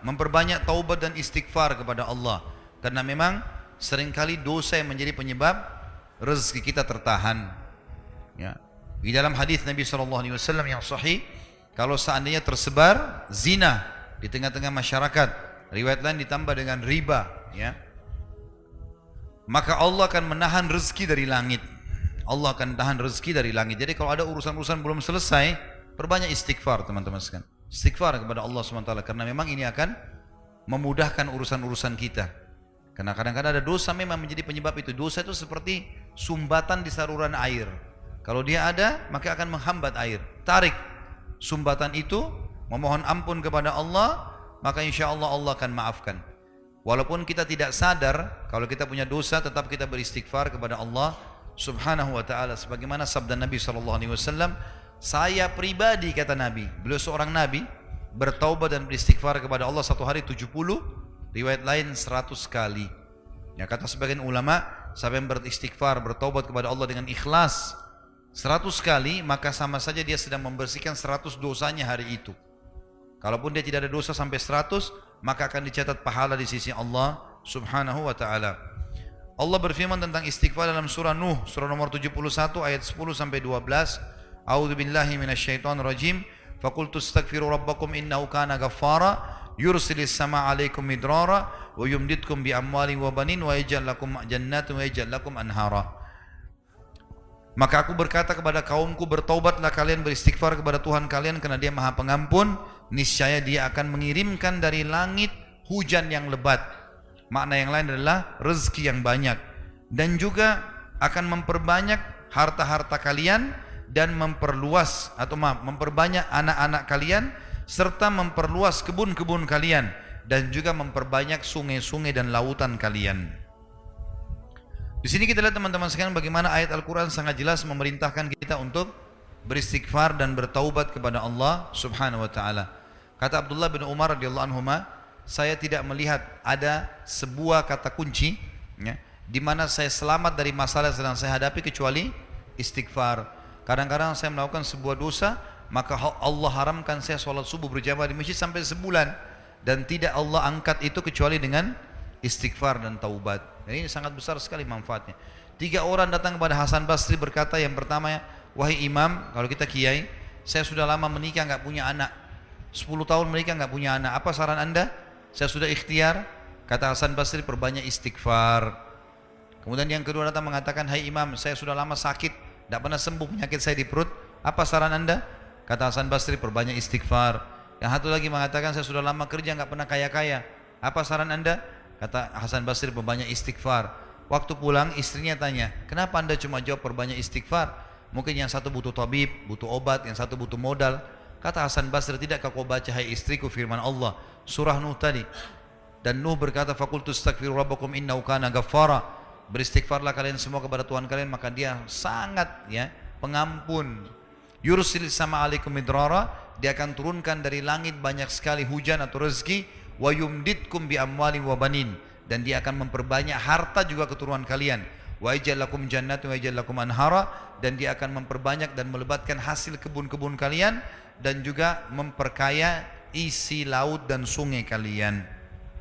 memperbanyak taubat dan istighfar kepada Allah. Karena memang seringkali dosa yang menjadi penyebab rezeki kita tertahan. Ya. Di dalam hadis Nabi SAW yang sahih, kalau seandainya tersebar zina di tengah-tengah masyarakat, riwayat lain ditambah dengan riba, ya, maka Allah akan menahan rezeki dari langit. Allah akan tahan rezeki dari langit. Jadi kalau ada urusan-urusan belum selesai, perbanyak istighfar teman-teman sekalian. Istighfar kepada Allah SWT, karena memang ini akan memudahkan urusan-urusan kita. Karena kadang-kadang ada dosa memang menjadi penyebab itu. Dosa itu seperti sumbatan di saluran air. Kalau dia ada, maka akan menghambat air. Tarik sumbatan itu, memohon ampun kepada Allah, maka insya Allah Allah akan maafkan. Walaupun kita tidak sadar, kalau kita punya dosa, tetap kita beristighfar kepada Allah Subhanahu wa ta'ala. Sebagaimana sabda Nabi SAW, saya pribadi, kata Nabi, beliau seorang Nabi, bertaubat dan beristighfar kepada Allah satu hari 70, riwayat lain 100 kali. Ya, kata sebagian ulama, siapa yang beristighfar, bertaubat kepada Allah dengan ikhlas 100 kali, maka sama saja dia sedang membersihkan 100 dosanya hari itu. Kalaupun dia tidak ada dosa sampai 100, maka akan dicatat pahala di sisi Allah Subhanahu wa ta'ala. Allah berfirman tentang istighfar dalam surah Nuh, surah nomor 71 ayat 10 sampai 12. A'udzu billahi minasyaitonir rajim. Faqultu astaghfiru rabbakum innahu kana ghaffara yursilis samaa 'alaikum midrara wa yumditkum bi amwalin wa banin wa yaj'al lakum jannatin wa yaj'al lakum anhara. Maka aku berkata kepada kaumku, bertaubatlah kalian, beristighfar kepada Tuhan kalian, karena Dia Maha Pengampun. Niscaya Dia akan mengirimkan dari langit hujan yang lebat. Makna yang lain adalah rezeki yang banyak, dan juga akan memperbanyak harta-harta kalian, dan memperbanyak anak-anak kalian, serta memperluas kebun-kebun kalian, dan juga memperbanyak sungai-sungai dan lautan kalian. Di sini kita lihat teman-teman sekalian bagaimana ayat Al-Quran sangat jelas memerintahkan kita untuk beristighfar dan bertaubat kepada Allah Subhanahu wa ta'ala. Kata Abdullah bin Umar radhiyallahu anhuma, saya tidak melihat ada sebuah kata kunci, ya, di mana saya selamat dari masalah yang sedang saya hadapi kecuali istighfar. Kadang-kadang saya melakukan sebuah dosa, maka Allah haramkan saya sholat subuh berjamaah di masjid sampai sebulan, dan tidak Allah angkat itu kecuali dengan istighfar dan taubat. Ini sangat besar sekali manfaatnya. 3 orang datang kepada Hasan Basri berkata, yang pertama, wahai imam, kalau kita kiai, saya sudah lama menikah nggak punya anak, 10 tahun menikah nggak punya anak, apa saran anda? Saya sudah ikhtiar. Kata Hasan Basri, perbanyak istighfar. Kemudian yang kedua datang mengatakan, hai imam, saya sudah lama sakit, tidak pernah sembuh penyakit saya di perut, apa saran anda? Kata Hasan Basri, perbanyak istighfar. Yang satu lagi mengatakan, saya sudah lama kerja nggak pernah kaya-kaya, apa saran anda? Kata Hasan Basri, perbanyak istighfar. Waktu pulang istrinya tanya, kenapa anda cuma jawab perbanyak istighfar? Mungkin yang satu butuh tabib, butuh obat, yang satu butuh modal. Kata Hasan Basri, tidakkah kau baca, hai istriku, firman Allah surah Nuh tadi? Dan Nuh berkata, faqultu astaghfiru rabbakum innahu kana ghaffara. Beristighfarlah kalian semua kepada Tuhan kalian, maka Dia sangat, ya, pengampun. Yursilis sama alaikum midrara, Dia akan turunkan dari langit banyak sekali hujan atau rezeki. Wa yumditkum bi amwalin wa banin, dan Dia akan memperbanyak harta juga keturunan kalian. Wa yaj'al lakum jannatin wa yaj'al lakum anhara, dan Dia akan memperbanyak dan melebatkan hasil kebun-kebun kalian, dan juga memperkaya isi laut dan sungai kalian.